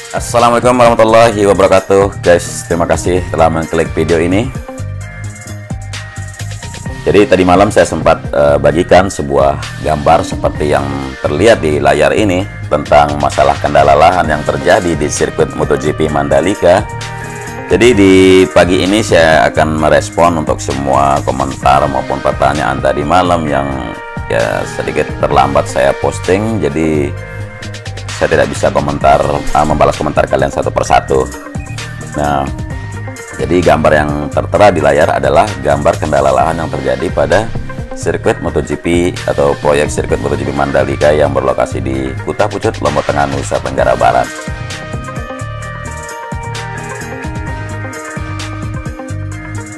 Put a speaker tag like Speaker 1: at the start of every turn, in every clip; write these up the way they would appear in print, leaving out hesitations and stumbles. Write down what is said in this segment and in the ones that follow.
Speaker 1: Assalamualaikum warahmatullahi wabarakatuh, guys. Terima kasih telah mengklik video ini. Jadi tadi malam saya sempat bagikan sebuah gambar seperti yang terlihat di layar ini tentang masalah kendala lahan yang terjadi di sirkuit MotoGP Mandalika. Jadi di pagi ini saya akan merespon untuk semua komentar maupun pertanyaan tadi malam yang ya sedikit terlambat saya posting. Jadi saya tidak bisa membalas komentar kalian satu persatu. Nah, jadi gambar yang tertera di layar adalah gambar kendala lahan yang terjadi pada sirkuit MotoGP atau proyek sirkuit MotoGP Mandalika yang berlokasi di Kuta Pucut, Lombok Tengah, Nusa Tenggara Barat.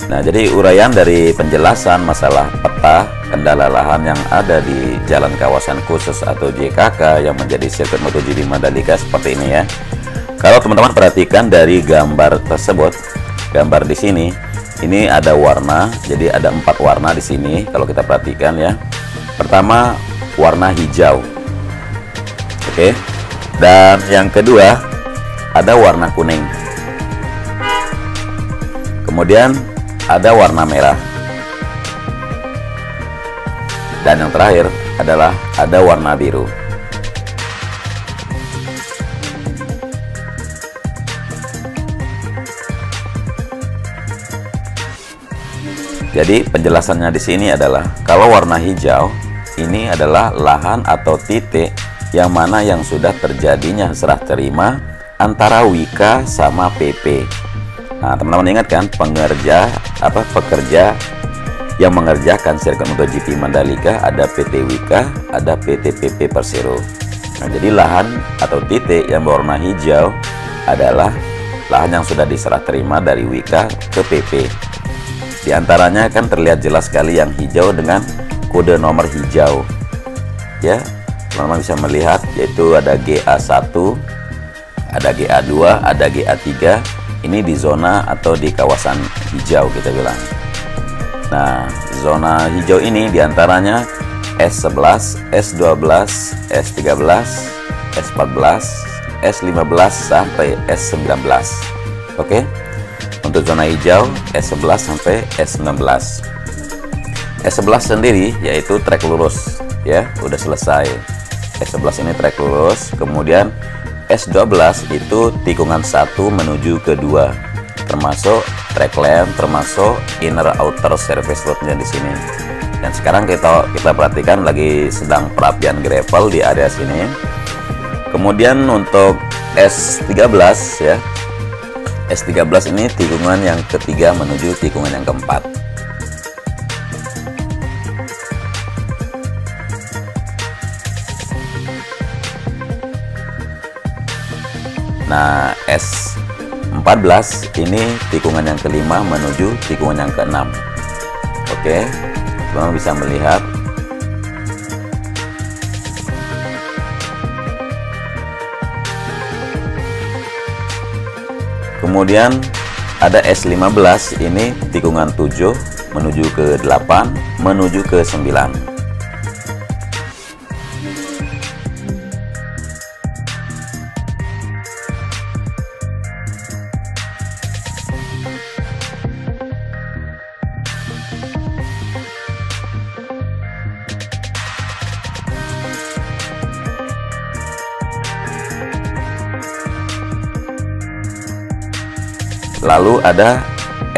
Speaker 1: Nah, jadi uraian dari penjelasan masalah peta kendala lahan yang ada di jalan kawasan khusus atau JKK yang menjadi sirkuit MotoGP Mandalika seperti ini ya. Kalau teman-teman perhatikan dari gambar tersebut, gambar di sini, ini ada warna, jadi ada 4 warna di sini kalau kita perhatikan ya. Pertama, warna hijau. Oke. Dan yang kedua, ada warna kuning. Kemudian ada warna merah. Dan yang terakhir adalah ada warna biru. Jadi penjelasannya di sini adalah kalau warna hijau ini adalah lahan atau titik yang mana yang sudah terjadinya serah terima antara Wika sama PP. Nah, teman-teman ingat kan pekerja yang mengerjakan sirkuit MotoGP Mandalika ada PT Wika, ada PT PP Persero. Nah, jadi lahan atau titik yang berwarna hijau adalah lahan yang sudah diserah terima dari Wika ke PP. Di antaranya kan terlihat jelas sekali yang hijau dengan kode nomor hijau. Ya, teman-teman bisa melihat yaitu ada GA1, ada GA2, ada GA3. Ini di zona atau di kawasan hijau kita bilang. Nah, zona hijau ini diantaranya S11, S12, S13, S14, S15 sampai S19. Oke. Untuk zona hijau S11 sampai S19. S11 sendiri yaitu trek lurus ya, udah selesai. S11 ini trek lurus, kemudian S12 itu tikungan 1 menuju ke 2. Termasuk track lane, termasuk inner outer service roadnya di sini. Dan sekarang kita perhatikan lagi sedang perapian gravel di area sini. Kemudian untuk S13 ya, S13 ini tikungan yang ketiga menuju tikungan yang keempat. Nah, S14 ini tikungan yang kelima menuju tikungan yang keenam. Oke, teman-teman bisa melihat. Kemudian ada S15 ini tikungan 7 menuju ke 8 menuju ke 9. Lalu ada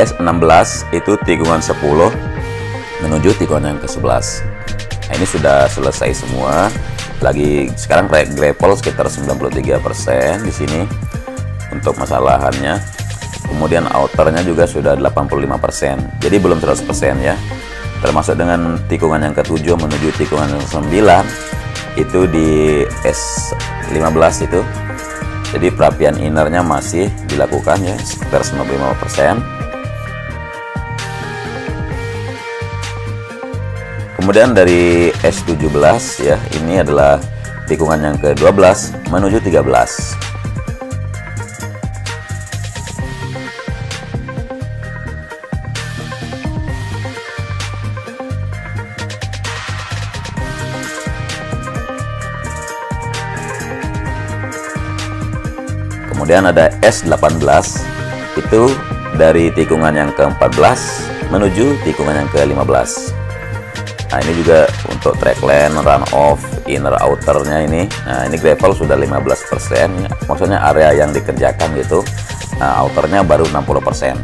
Speaker 1: S16 itu tikungan 10 menuju tikungan yang ke-11. Nah, ini sudah selesai semua. Lagi sekarang kayak gravel sekitar 93% di sini untuk masalahannya. Kemudian outernya juga sudah 85%. Jadi belum 100% ya. Termasuk dengan tikungan yang ke-7 menuju tikungan yang ke-9 itu di S15 itu Jadi perapian innernya masih dilakukan ya, sekitar 95%. Kemudian dari S17 ya, ini adalah tikungan yang ke-12 menuju 13. Kemudian ada S18, itu dari tikungan yang ke-14 menuju tikungan yang ke-15. Nah, ini juga untuk trackland, run off, inner outernya ini. Nah, ini gravel sudah 15% ya. Maksudnya area yang dikerjakan gitu. Nah, outernya baru 60%.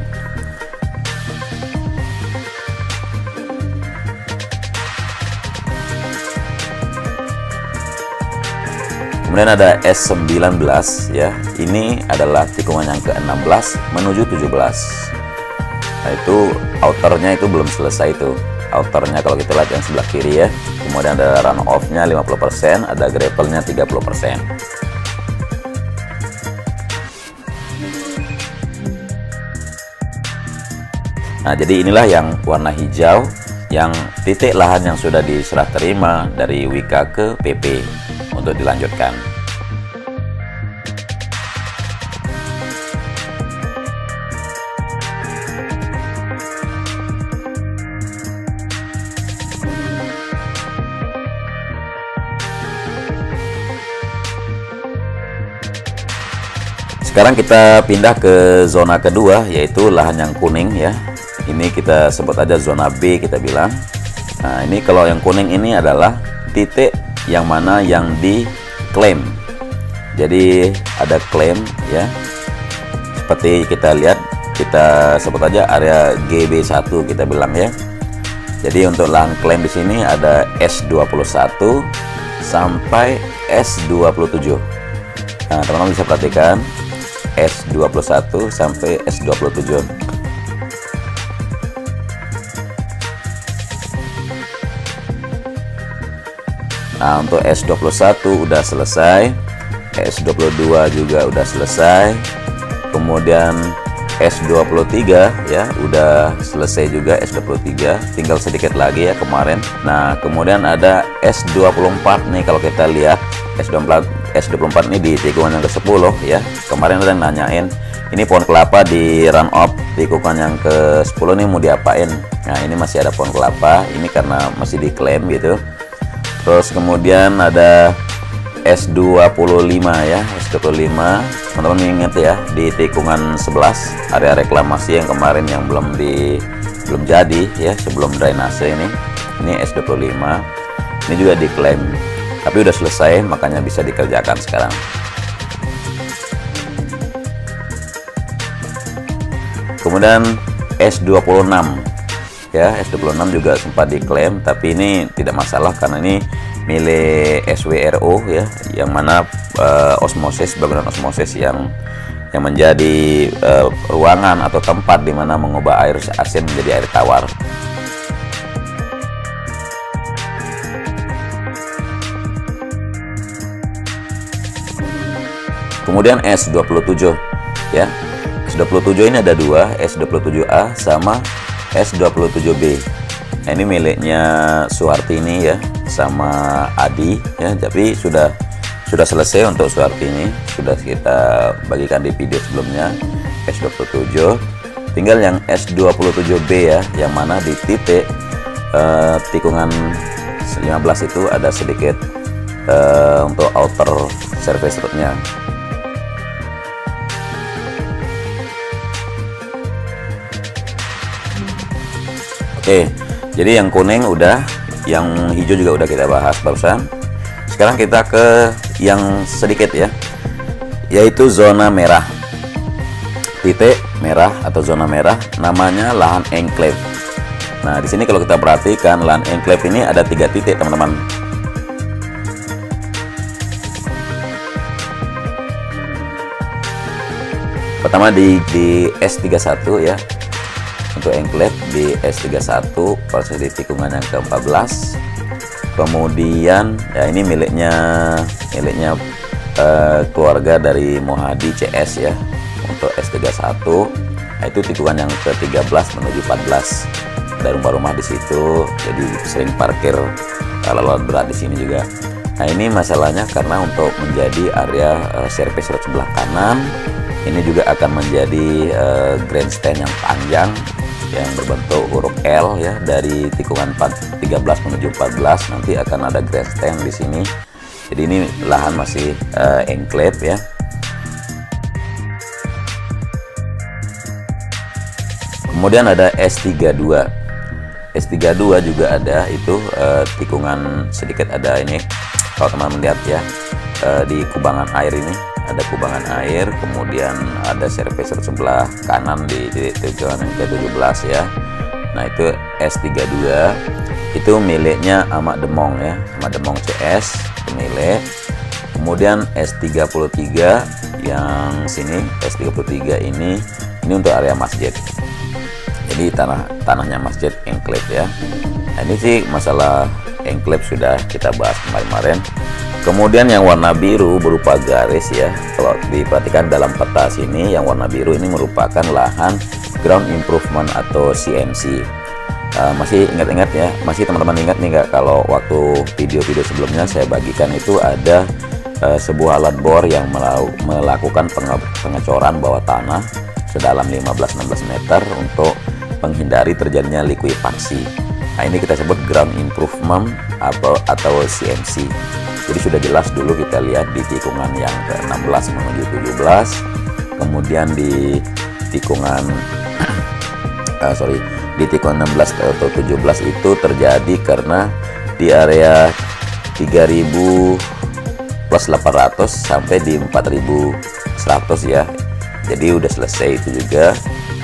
Speaker 1: Kemudian ada S19 ya. Ini adalah tikungan yang ke-16 menuju 17. Nah, itu outernya itu belum selesai itu. Outernya kalau kita lihat yang sebelah kiri ya. Kemudian ada run off-nya 50%, ada gravelnya 30%. Nah, jadi inilah yang warna hijau, yang titik lahan yang sudah diserah terima dari Wika ke PP untuk dilanjutkan. Sekarang kita pindah ke zona kedua, yaitu lahan yang kuning ya. Ini kita sebut aja zona B kita bilang. Nah, ini kalau yang kuning ini adalah titik yang mana yang diklaim. Jadi ada klaim ya. Seperti kita lihat, kita sebut aja area GB1 kita bilang ya. Jadi untuk lahan klaim di sini ada S21 sampai S27. Nah, teman-teman bisa perhatikan S21 sampai S27. Nah, untuk S21 udah selesai, S22 juga udah selesai, kemudian S23 ya udah selesai juga, S23 tinggal sedikit lagi ya kemarin. Nah, kemudian ada S24 nih, kalau kita lihat S24 ini di tikungan yang ke-10 ya. Kemarin ada yang nanyain ini pohon kelapa di run off tikungan yang ke-10 nih mau diapain. Nah, ini masih ada pohon kelapa, ini karena masih diklaim gitu. Terus kemudian ada S25 ya, S25 teman-teman ingat ya, di tikungan 11 area reklamasi yang kemarin yang belum jadi ya, sebelum drainase ini S25. Ini juga diklaim tapi udah selesai, makanya bisa dikerjakan sekarang. Kemudian S26 ya, S26 juga sempat diklaim tapi ini tidak masalah karena ini milik SWRO ya, yang mana osmosis, bangunan osmosis yang menjadi ruangan atau tempat di mana mengubah air asin menjadi air tawar. Kemudian S27 ya. S27 ini ada dua, S27A sama S27B. Nah, ini miliknya Suhartini ya sama Adi ya. Tapi sudah selesai untuk Suhartini, sudah kita bagikan di video sebelumnya S27. Tinggal yang S27B ya, yang mana di titik tikungan 15 itu ada sedikit untuk outer surface roadnya. Oke, jadi yang kuning udah, yang hijau juga udah kita bahas barusan. Sekarang kita ke yang sedikit ya, yaitu zona merah. Titik merah atau zona merah namanya lahan enclave. Nah, di sini kalau kita perhatikan lahan enclave ini ada 3 titik, teman-teman. Pertama di S31 ya. Untuk enclave di S31 proses di tikungan yang ke-14. Kemudian ya ini miliknya keluarga dari Mohadi CS ya untuk S31. Nah, itu tikungan yang ke-13 menuju 14. Ada rumah-rumah di situ, jadi sering parkir kalau lawan berat di sini juga. Nah, ini masalahnya karena untuk menjadi area service road sebelah kanan, ini juga akan menjadi grandstand yang panjang yang berbentuk huruf L ya, dari tikungan 13 menuju 14 nanti akan ada grandstand di sini. Jadi ini lahan masih enclave ya. Kemudian ada S32. S32 juga ada, itu tikungan sedikit ada ini. Kalau teman-teman lihat ya, di kubangan air ini ada kubangan air, kemudian ada service road sebelah kanan di tikungan yang ke-17 ya. Nah, itu S32 itu miliknya Ahmad Demong ya, Ahmad Demong CS pemilik. Kemudian S33 yang sini, S33 ini untuk area masjid. Jadi tanahnya masjid enclave ya. Nah, ini sih masalah enclave sudah kita bahas kemarin. Kemudian yang warna biru berupa garis ya, kalau diperhatikan dalam peta sini, yang warna biru ini merupakan lahan ground improvement atau CMC. Masih ingat-ingat ya, masih teman-teman ingat nih nggak kalau waktu video-video sebelumnya saya bagikan itu ada sebuah alat bor yang melakukan pengecoran bawah tanah sedalam 15-16 meter untuk menghindari terjadinya likuifaksi. Nah, ini kita sebut ground improvement atau CMC. Jadi sudah jelas dulu kita lihat di tikungan yang ke-16 menuju 17, kemudian di tikungan di tikungan 16 atau 17 itu terjadi karena di area 3000 plus 800 sampai di 4100 ya. Jadi udah selesai itu juga.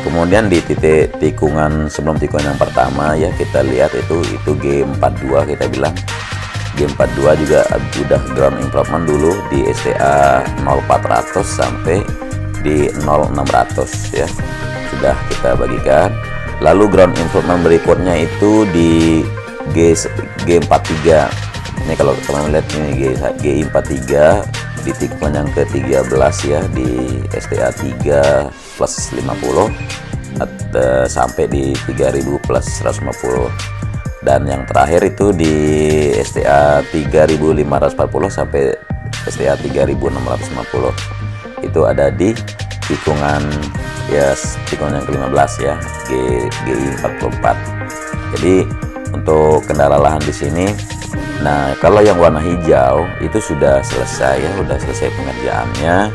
Speaker 1: Kemudian di titik tikungan sebelum tikungan yang pertama ya, kita lihat itu G42, kita bilang G42 juga udah ground improvement dulu di STA 0400 sampai di 0600 ya, sudah kita bagikan. Lalu ground improvement berikutnya itu di G43. Ini kalau teman-teman lihat ini G43 di tikungan yang ke-13 ya, di STA 3 plus 50 sampai di 3000 plus 150, dan yang terakhir itu di STA 3540 sampai STA 3650 itu ada di tikungan ya, tikungan yang ke-15 ya, GI44. Jadi untuk kendala lahan di sini. Nah, kalau yang warna hijau itu sudah selesai ya, sudah selesai pengerjaannya,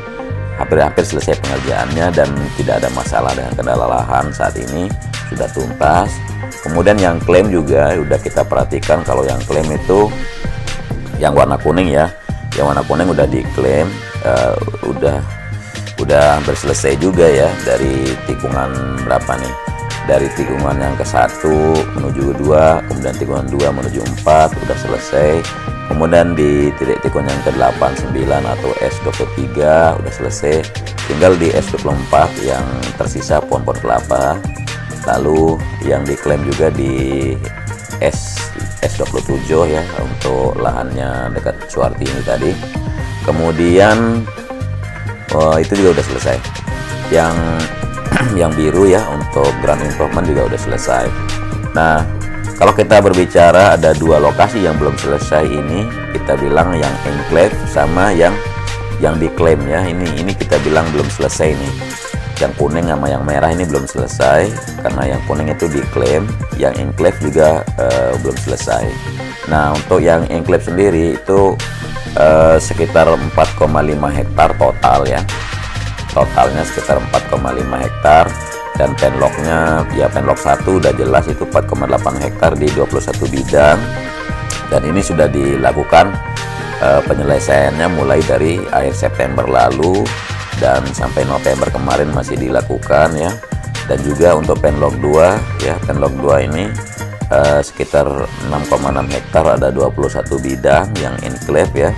Speaker 1: hampir selesai pengerjaannya, dan tidak ada masalah dengan kendala lahan saat ini, sudah tuntas. Kemudian yang klaim juga sudah kita perhatikan, kalau yang klaim itu yang warna kuning ya, yang warna kuning udah diklaim, udah hampir selesai juga ya, dari tikungan berapa nih, dari tikungan yang ke-1 menuju ke-2, kemudian tikungan 2 menuju 4 udah selesai. Kemudian di titik tikungan yang ke-8, 9 atau S23 udah selesai. Tinggal di S24 yang tersisa pohon-pohon kelapa. Lalu yang diklaim juga di S27 ya, untuk lahannya dekat Suwarti ini tadi. Kemudian itu juga udah selesai. Yang biru ya, untuk ground improvement juga udah selesai. Nah, kalau kita berbicara ada dua lokasi yang belum selesai ini, kita bilang yang enclave sama yang diklaim ya. Ini kita bilang belum selesai nih. Yang kuning sama yang merah ini belum selesai karena yang kuning itu diklaim, yang enclave juga belum selesai. Nah, untuk yang enclave sendiri itu sekitar 4,5 hektar total ya. Totalnya sekitar 4,5 hektar, dan penloknya ya, penlok 1 udah jelas itu 4,8 hektar di 21 bidang, dan ini sudah dilakukan penyelesaiannya mulai dari akhir September lalu dan sampai November kemarin masih dilakukan ya. Dan juga untuk penlok 2 ya, penlok 2 ini sekitar 6,6 hektar, ada 21 bidang yang enclave ya.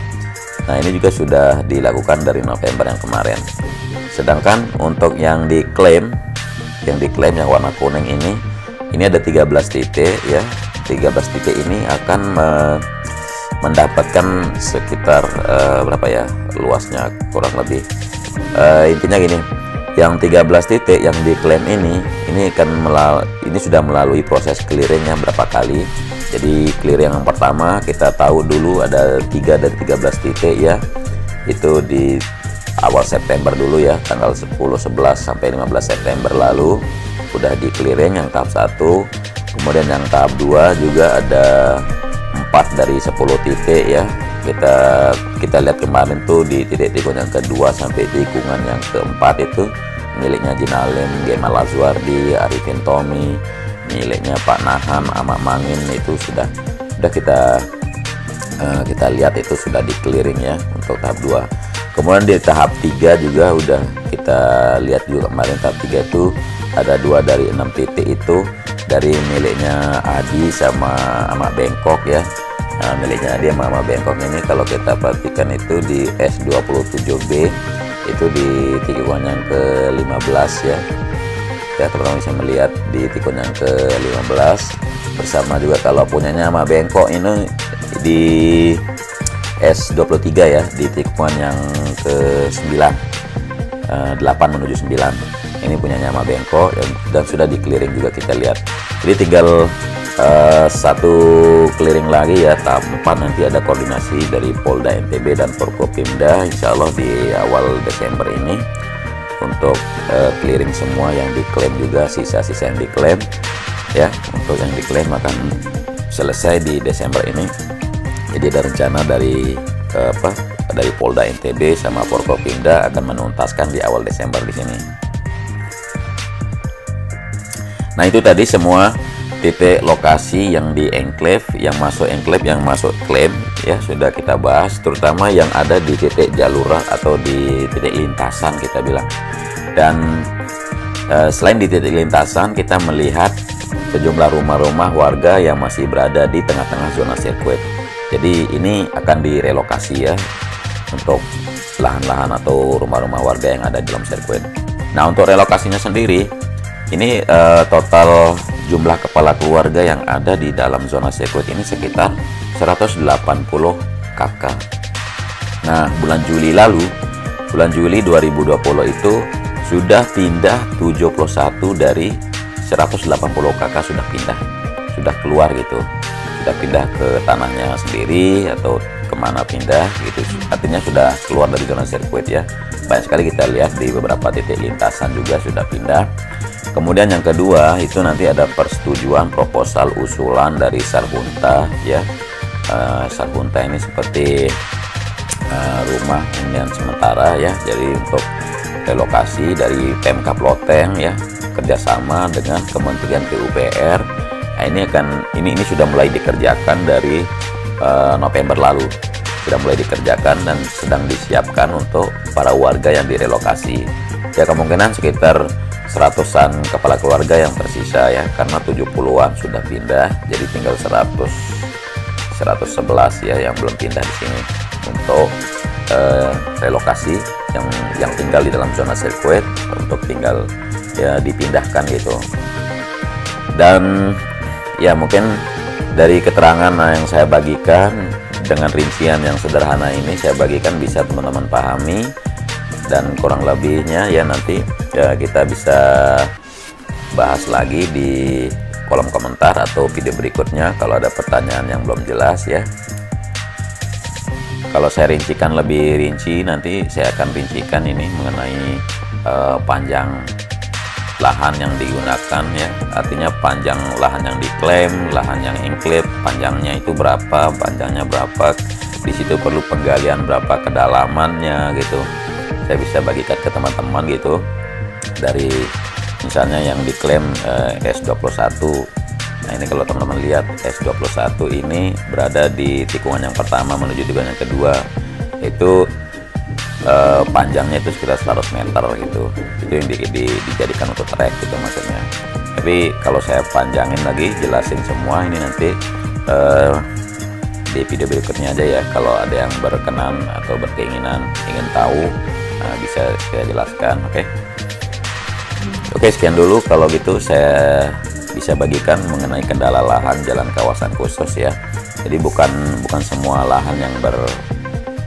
Speaker 1: Nah, ini juga sudah dilakukan dari November yang kemarin. Sedangkan untuk yang diklaim yang warna kuning ini ada 13 titik ya. 13 titik ini akan mendapatkan sekitar berapa ya luasnya, kurang lebih intinya gini, yang 13 titik yang diklaim ini ini sudah melalui proses clearingnya berapa kali. Jadi clearing yang pertama kita tahu dulu ada 3 dari 13 titik ya, itu di awal September dulu ya, tanggal 10, 11 sampai 15 September lalu udah di clearing yang tahap 1. Kemudian yang tahap 2 juga ada 4 dari 10 titik ya. Kita lihat kemarin tuh di titik-titik yang kedua sampai tikungan yang keempat itu miliknya Jinalim, Gemal Azwardi, Arifin Tommy, miliknya Pak Nahan, Ahmad Mangin, itu sudah kita lihat itu sudah di clearing ya untuk tahap 2. Kemudian di tahap 3 juga udah kita lihat juga kemarin, tahap 3 itu ada 2 dari 6 titik itu dari miliknya Adi sama Ahmad Bengkok ya. Nah, miliknya Adi sama Ahmad Bengkok ini kalau kita perhatikan itu di S27B itu di tikungan yang ke-15 ya. Ya, teman-teman bisa melihat di tikungan yang ke-15 bersama juga kalau punyanya sama Bengkok ini di S23 ya, di tikungan yang ke-9, 8 menuju 9 ini punyanya sama Bengkok dan sudah di clearing juga kita lihat. Jadi tinggal satu clearing lagi ya, tahap 4 nanti ada koordinasi dari Polda NTB dan Forkopimda insya Allah di awal Desember ini untuk clearing semua yang diklaim juga, sisa-sisa yang diklaim ya. Untuk yang diklaim akan selesai di Desember ini. Jadi ada rencana dari dari Polda NTB sama Forkopimda akan menuntaskan di awal Desember di sini. Nah, itu tadi semua titik lokasi yang di enclave, yang masuk enclave, yang masuk klaim ya sudah kita bahas, terutama yang ada di titik jalur atau di titik lintasan kita bilang. Dan selain di titik lintasan kita melihat sejumlah rumah-rumah warga yang masih berada di tengah-tengah zona sirkuit. Jadi ini akan direlokasi ya untuk lahan-lahan atau rumah-rumah warga yang ada di dalam sirkuit. Nah, untuk relokasinya sendiri ini total jumlah kepala keluarga yang ada di dalam zona sirkuit ini sekitar 180 KK. Nah, bulan Juli 2020 itu sudah pindah 71 dari 180 KK sudah keluar gitu, sudah pindah ke tanahnya sendiri atau kemana pindah gitu, artinya sudah keluar dari zona sirkuit ya. Banyak sekali kita lihat di beberapa titik lintasan juga sudah pindah. Kemudian yang kedua itu nanti ada persetujuan proposal usulan dari Sarhunta ya. Sarhunta ini seperti rumah hunian sementara ya, jadi untuk relokasi dari Pemkab Loteng ya, kerjasama dengan Kementerian PUPR. Nah, ini sudah mulai dikerjakan dari November lalu, sudah mulai dikerjakan dan sedang disiapkan untuk para warga yang direlokasi ya. Kemungkinan sekitar 100-an kepala keluarga yang tersisa ya, karena 70-an sudah pindah, jadi tinggal 111 ya yang belum pindah di sini untuk relokasi yang tinggal di dalam zona sirkuit untuk tinggal ya dipindahkan gitu. Dan ya mungkin dari keterangan yang saya bagikan dengan rincian yang sederhana ini saya bagikan bisa teman-teman pahami, dan kurang lebihnya ya nanti ya kita bisa bahas lagi di kolom komentar atau video berikutnya kalau ada pertanyaan yang belum jelas ya. Kalau saya rincikan lebih rinci, nanti saya akan rincikan ini mengenai panjang lahan yang digunakan ya, artinya panjang lahan yang diklaim, lahan yang enclave, panjangnya itu berapa, panjangnya berapa, di situ perlu penggalian berapa kedalamannya gitu. Saya bisa bagikan ke teman-teman gitu, dari misalnya yang diklaim S21. Nah, ini kalau teman-teman lihat S21 ini berada di tikungan yang pertama menuju tikungan yang kedua, itu panjangnya itu sekitar 100 meter gitu. Itu yang dijadikan untuk trek gitu maksudnya. Tapi kalau saya panjangin lagi, jelasin semua ini nanti di video berikutnya aja ya. Kalau ada yang berkenan atau berkeinginan ingin tahu, bisa saya jelaskan. Oke, sekian dulu kalau gitu saya bisa bagikan mengenai kendala lahan jalan kawasan khusus ya. Jadi bukan semua lahan yang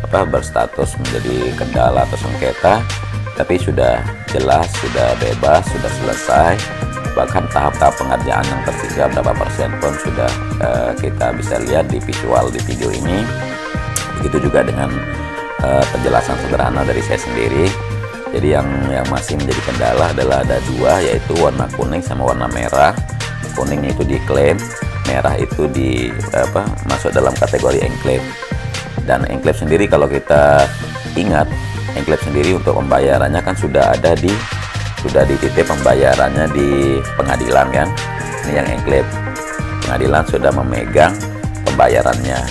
Speaker 1: berstatus menjadi kendala atau sengketa, tapi sudah jelas, sudah bebas, sudah selesai. Bahkan tahap-tahap pengerjaan yang tersisa berapa persen pun sudah kita bisa lihat di visual di video ini. Begitu juga dengan penjelasan sederhana dari saya sendiri. Jadi yang masih menjadi kendala adalah ada dua, yaitu warna kuning sama warna merah. Kuning itu diklaim, merah itu masuk dalam kategori enclave. Dan enclave sendiri kalau kita ingat, enclave sendiri untuk pembayarannya kan sudah dititip pembayarannya di pengadilan kan. Ini yang enclave, pengadilan sudah memegang pembayarannya.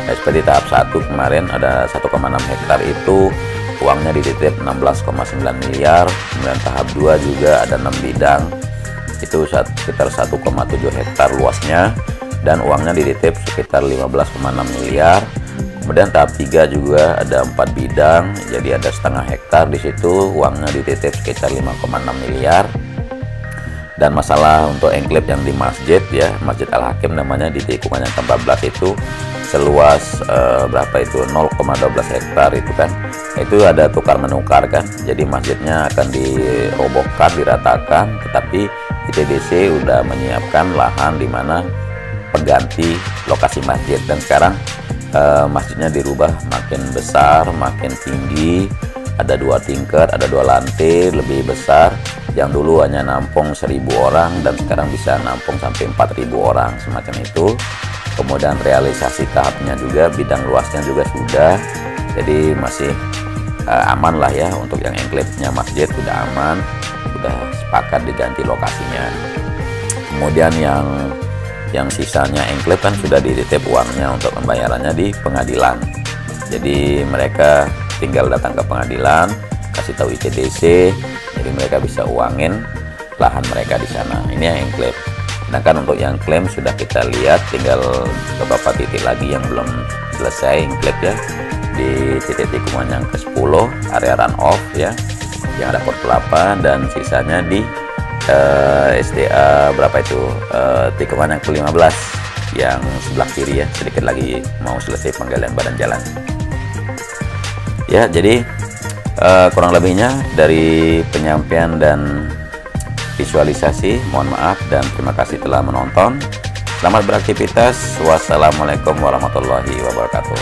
Speaker 1: Nah, seperti tahap 1 kemarin ada 1,6 hektar itu uangnya dititip 16,9 miliar. Kemudian tahap 2 juga ada 6 bidang, itu sekitar 1,7 hektar luasnya, dan uangnya dititip sekitar 15,6 miliar. Kemudian tahap 3 juga ada 4 bidang, jadi ada setengah hektar, di situ uangnya dititip sekitar 5,6 miliar. Dan masalah untuk enclave yang di masjid ya, Masjid Al Hakim namanya, di tikungan yang ke-14 itu seluas berapa itu 0,12 hektar itu kan. Itu ada tukar menukar kan. Jadi masjidnya akan dirobohkan, diratakan, tetapi ITDC udah menyiapkan lahan di mana pengganti lokasi masjid. Dan sekarang masjidnya dirubah makin besar, makin tinggi, ada 2 tingkat, ada 2 lantai lebih besar. Yang dulu hanya nampung 1.000 orang dan sekarang bisa nampung sampai 4.000 orang, semacam itu. Kemudian realisasi tahapnya juga, bidang luasnya juga sudah, jadi masih aman lah ya. Untuk yang enclave-nya masjid sudah aman, sudah sepakat diganti lokasinya. Kemudian yang sisanya enclave kan sudah dititip uangnya untuk pembayarannya di pengadilan. Jadi mereka tinggal datang ke pengadilan, kasih tahu ITDC, jadi mereka bisa uangin lahan mereka di sana. Ini yang enclave. Sedangkan untuk yang klaim sudah kita lihat, tinggal beberapa titik lagi yang belum selesai enclave ya. Di titik tikungan yang ke-10 area run off ya, yang ada pot kelapa, dan sisanya di SDA berapa itu tikungan yang ke-15 yang sebelah kiri ya, sedikit lagi mau selesai penggalian badan jalan ya. Jadi kurang lebihnya dari penyampaian dan visualisasi, mohon maaf dan terima kasih telah menonton. Selamat beraktivitas. Wassalamualaikum warahmatullahi wabarakatuh.